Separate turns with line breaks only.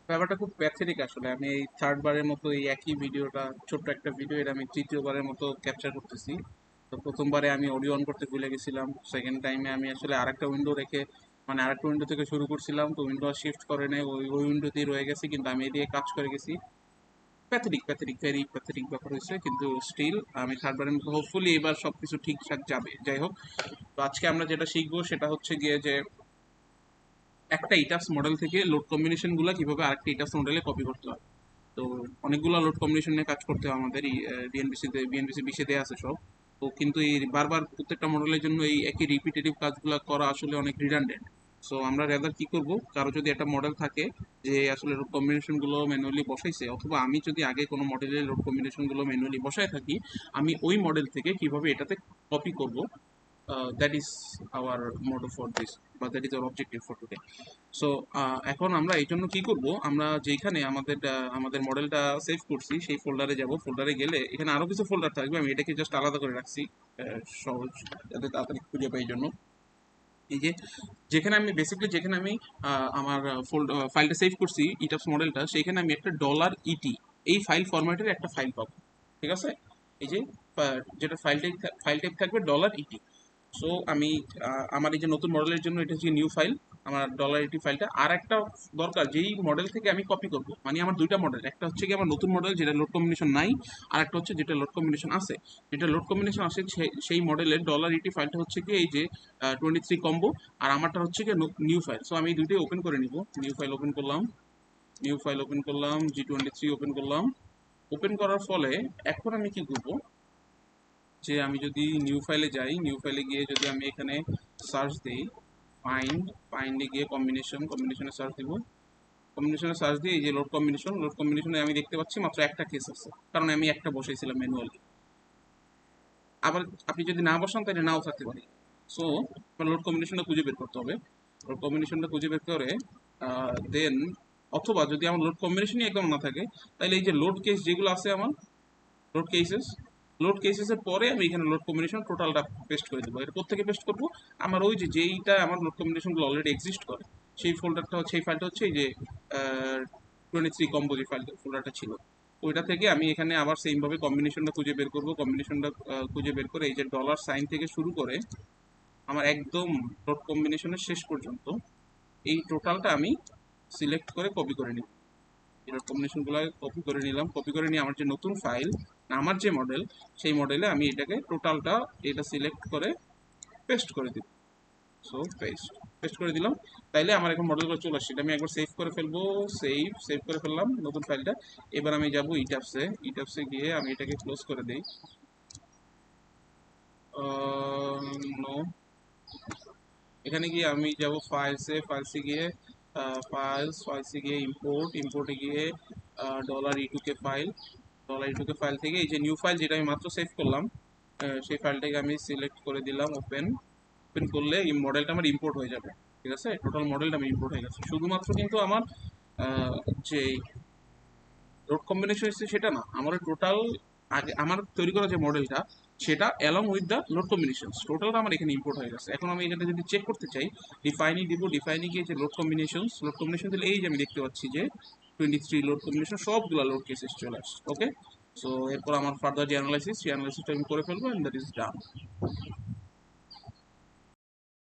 ব্যাপারটা খুব প্যাথেটিক আসলে। আমি এই থার্ড বারের মতো এই একই ভিডিওটা, ছোট্ট একটা ভিডিও, এটা আমি তৃতীয়বারের মতো ক্যাপচার করতেছি। তো প্রথমবারে আমি অডিও অন করতে ভুলে গেছিলাম, সেকেন্ড টাইমে আমি আসলে আরেকটা উইন্ডো রেখে, মানে আরেকটা উইন্ডো থেকে শুরু করছিলাম, তো উইন্ডো শিফট করে নেই, ওই ওই উইন্ডোতেই রয়ে গেছি, কিন্তু আমি এদিকে কাজ করে গেছি। প্যাথেটিক, প্যাথেটিক, ভেরি প্যাথেটিক ব্যাপার হয়েছে, কিন্তু স্টিল আমি থার্ড বারের মতো হোপফুলি এবার সবকিছু ঠিকঠাক যাবে। যাই হোক, তো আজকে আমরা যেটা শিখবো সেটা হচ্ছে গিয়ে যে একটা ইটাপস মডেল থেকে লোড কম্বিনেশন গুলো কিভাবে আরেকটা ইটাপস মডেলে কপি করতে হয়। তো অনেকগুলো লোড কম্বিনেশন নিয়ে কাজ করতে হয় আমাদের এই বিএনবিসি 20-এ দেওয়া আছে সব। তো কিন্তু এই বারবার প্রত্যেকটা মডেলের জন্য এই একই রিপিটেটিভ কাজগুলো করা আসলে অনেক রিডান্ডেন্ট। সো আমরা রেদার কি করব, কারো যদি একটা মডেল থাকে যে আসলে লোড কম্বিনেশন গুলো ম্যানুয়ালি বসাইছে, অথবা আমি যদি আগে কোনো মডেলের লোড কম্বিনেশন গুলো ম্যানুয়ালি বসায় থাকি, আমি ওই মডেল থেকে কিভাবে এটাতে কপি করব, that is our motto for this, বা that is our objective for today. So এখন আমরা এই জন্য কি করব, আমরা যেখানে আমাদের মডেলটা সেভ করছি সেই ফোল্ডারে যাব। ফোল্ডারে গেলে এখানে আরো কিছু ফোল্ডার থাকবে, আমি এটাকে জাস্ট আলাদা করে রাখছি সহজ, যাতে তাড়াতাড়ি খুঁজে পাই এই জন্য। এই যে যেখানে আমি আমার ফাইলটা সেভ করছি, ইটাপস মডেলটা, সেইখানে আমি একটা $ইটি এই ফাইল ফরম্যাটের একটা ফাইল পাবো। ঠিক আছে? এই যে যেটা ফাইল টাইপ থাকবে $ইটি। সো আমি আমার এই যে নতুন মডেলের জন্য এটা হচ্ছে নিউ ফাইল, আমার $80 ফাইলটা। আর একটা দরকার, যেই মডেল থেকে আমি কপি করব, মানে আমার দুইটা মডেল, একটা হচ্ছে কি আমার নতুন মডেল যেটা লোড কম্বিনেশন নাই, আর একটা হচ্ছে যেটা লোড কম্বিনেশন আছে। যেটা লোড কম্বিনেশন আছে সেই মডেলের $ইটি ফাইলটা হচ্ছে কি এই যে 23 কম্বো, আর আমারটা হচ্ছে কি নিউ ফাইল। সো আমি এই দুইটাই ওপেন করে নিব। নিউ ফাইল ওপেন করলাম, G23 ওপেন করলাম। ওপেন করার ফলে এখন আমি কি করব, যে আমি যদি নিউ ফাইলে যাই, নিউ ফাইলে গিয়ে যদি আমি এখানে সার্চ দিই, ফাইন্ডে গিয়ে কম্বিনেশনে সার্চ দিব। কম্বিনেশনে সার্চ দিয়ে এই যে লোড কম্বিনেশনে আমি দেখতে পাচ্ছি মাত্র একটা কেস আছে, কারণ আমি একটা বসাইছিলাম ম্যানুয়ালি। আবার আপনি যদি না বসান তাহলে নাও থাকতে পারে। সো লোড কম্বিনেশনটা খুঁজে বের করতে হবে। লোড কম্বিনেশনটা খুঁজে বের করে দেন, অথবা যদি আমার লোড কম্বিনেশনই একদম না থাকে, তাহলে এই যে লোড কেস যেগুলো আছে আমার, লোড কেসেস লোড কেসেসের পরে আমি এখানে লোড কম্বিনেশন টোটালটা পেস্ট করে দেবো। এটা কোথেকে পেস্ট করবো, আমার ওই যে যেইটা আমার লোড কম্বিনেশনগুলো অলরেডি এক্সিস্ট করে সেই ফোল্ডারটা হচ্ছে, সেই ফাইলটা হচ্ছে এই যে 23 কম্বো যে ফোল্ডারটা ছিল, ওইটা থেকে আমি এখানে আবার সেম ভাবে কম্বিনেশনটা খুঁজে বের করবো। কম্বিনেশনটা খুঁজে বের করে এই যে $সাইন থেকে শুরু করে আমার একদম ডট কম্বিনেশনের শেষ পর্যন্ত এই টোটালটা আমি সিলেক্ট করে কপি করে নিব। এর কম্বিনেশনগুলো কপি করে নিলাম। কপি করে নিয়ে আমার যে নতুন ফাইল, আমার যে মডেল, সেই মডেলে আমি এটাকে টোটালটা এটা সিলেক্ট করে পেস্ট করে দিব। সো পেস্ট করে দিলাম। তাইলে আমার এখন মডেলগুলো চলে আসছে। এটা আমি একবার সেভ করে ফেলবো। সেভ করে ফেললাম নতুন ফাইলটা। এবার আমি যাব ইটাপসে গিয়ে আমি এটাকে ক্লোজ করে দিই। নো, এখানে গিয়ে আমি যাব ফাইলসে গিয়ে ফাইলসে গিয়ে ইম্পোর্টে গিয়ে $E2 কে ফাইল থেকে এই যে নিউ ফাইল যেটা আমি মাত্র সেভ করলাম, সেই ফাইলটাকে আমি সিলেক্ট করে দিলাম। ওপেন করলে এই মডেলটা আমার ইম্পোর্ট হয়ে যাবে। ঠিক আছে, টোটাল মডেলটা আমার ইম্পোর্ট হয়ে গেছে। শুধুমাত্র কিন্তু আমার যে লোড কম্বিনেশন এসেছে সেটা না, আমার টোটাল আগে আমার তৈরি করা যে মডেলটা, সেটা along with the load combination টোটালটা আমার এখানে ইম্পোর্ট হয়ে গেছে। এখন আমি এখানে যদি চেক করতে চাই, ডিফাইনি গিয়ে যে লোড কম্বিনেশন দিলে এই যে আমি দেখতে পাচ্ছি যে 23 লোড কম্বিনেশন সবগুলো লোড কেসেস চলে আসছে। ওকে, সো এরপর আমার ফার্দার যে অ্যানালাইসিসটা আমি করে ফেলবো, এন্ড দ্যাট ইজ ডান।